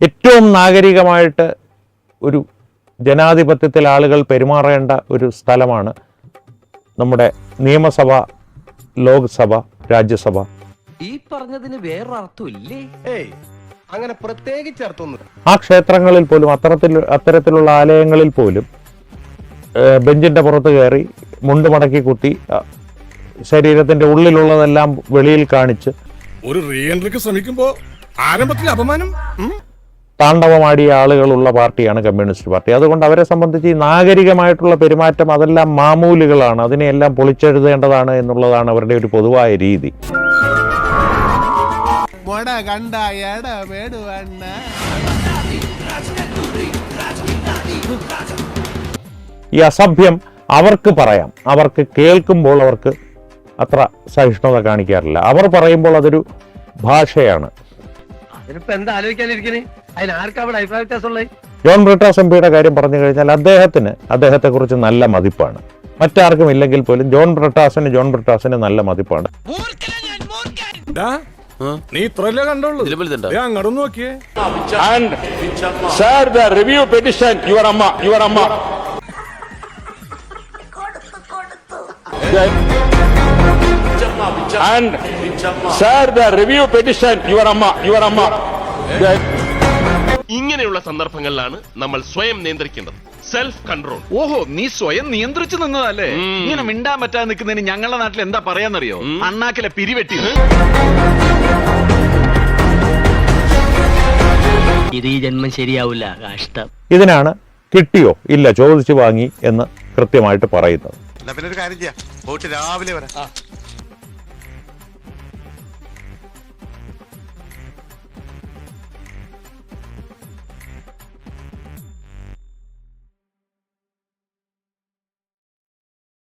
ഏറ്റവും നാഗരികമായിട്ട് ഒരു ജനാധിപത്യത്തിൽ ആളുകൾ പെരുമാറേണ്ട ഒരു സ്ഥലമാണ് നമ്മുടെ നിയമസഭ, ലോക്സഭ, രാജ്യസഭ. ഈ പറഞ്ഞതിന് വേറൊരർത്ഥമില്ലേ? അങ്ങനെ പ്രത്യേകിച്ച് അർത്ഥമൊന്നും. ആ ക്ഷേത്രങ്ങളിൽ പോലും അത്തരത്തിലുള്ള ആലയങ്ങളിൽ പോലും ബെഞ്ചിന്റെ പുറത്ത് കയറി മുണ്ട് മടക്കി കുത്തി ശരീരത്തിന്റെ ഉള്ളിലുള്ളതെല്ലാം വെളിയിൽ കാണിച്ച് ഒരു റീ എൻട്രിക്ക് ശ്രമിക്കുമ്പോ ആരംഭത്തിൽ അപമാനം. താണ്ഡവമാടിയ ആളുകളുള്ള പാർട്ടിയാണ് കമ്മ്യൂണിസ്റ്റ് പാർട്ടി. അതുകൊണ്ട് അവരെ സംബന്ധിച്ച് ഈ നാഗരികമായിട്ടുള്ള പെരുമാറ്റം അതെല്ലാം മാമൂലുകളാണ്, അതിനെയെല്ലാം പൊളിച്ചെഴുതേണ്ടതാണ് എന്നുള്ളതാണ് അവരുടെ ഒരു പൊതുവായ രീതി. ഈ അസഭ്യം അവർക്ക് പറയാം, അവർക്ക് കേൾക്കുമ്പോൾ അവർക്ക് അത്ര സഹിഷ്ണുത കാണിക്കാറില്ല. അവർ പറയുമ്പോൾ അതൊരു ഭാഷയാണ്. അതിനിപ്പോ എന്താ ആലോചിക്കാനിരിക്കണേ? അതിനാർക്കാ അവിടെ അഭിപ്രായ വ്യത്യാസമുള്ളത്? ജോൺ ബ്രിട്ടാസ് എംപിയുടെ കാര്യം പറഞ്ഞു കഴിഞ്ഞാൽ അദ്ദേഹത്തെക്കുറിച്ച് നല്ല മതിപ്പാണ്. മറ്റാർക്കും ഇല്ലെങ്കിൽ പോലും ജോൺ ബ്രിട്ടാസിന് നല്ല മതിപ്പാണ്. നീ ഇത്രല്ലേ കണ്ടോളൂ, അങ്ങോട്ടൊന്ന് നോക്കിയേ. Sir, the review petition, your amma. And sir, the review petition, your amma. ഇങ്ങനെയുള്ള സന്ദർഭങ്ങളിലാണ് നമ്മൾ സ്വയം നിയന്ത്രിക്കേണ്ടത്. Self control. ഓഹോ, നീ സ്വയം നിയന്ത്രിച്ചു നിന്നതല്ലേ? ഇങ്ങനെ മിണ്ടാൻ പറ്റാതെ നിൽക്കുന്നതിന് ഞങ്ങളുടെ നാട്ടിൽ എന്താ പറയാന്നറിയോ? അണ്ണാക്കിലെ പിരിവെട്ടി. ഇത് ഈ ജന്മം ശരിയാവില്ല, കഷ്ടം. ഇതിനാണ് കിട്ടിയോ ഇല്ല ചോദിച്ചു വാങ്ങി എന്ന് കൃത്യമായിട്ട് പറയുന്നത്. പിന്നെ ഒരു കാര്യം ചെയ്യാം, രാവിലെ വരാം.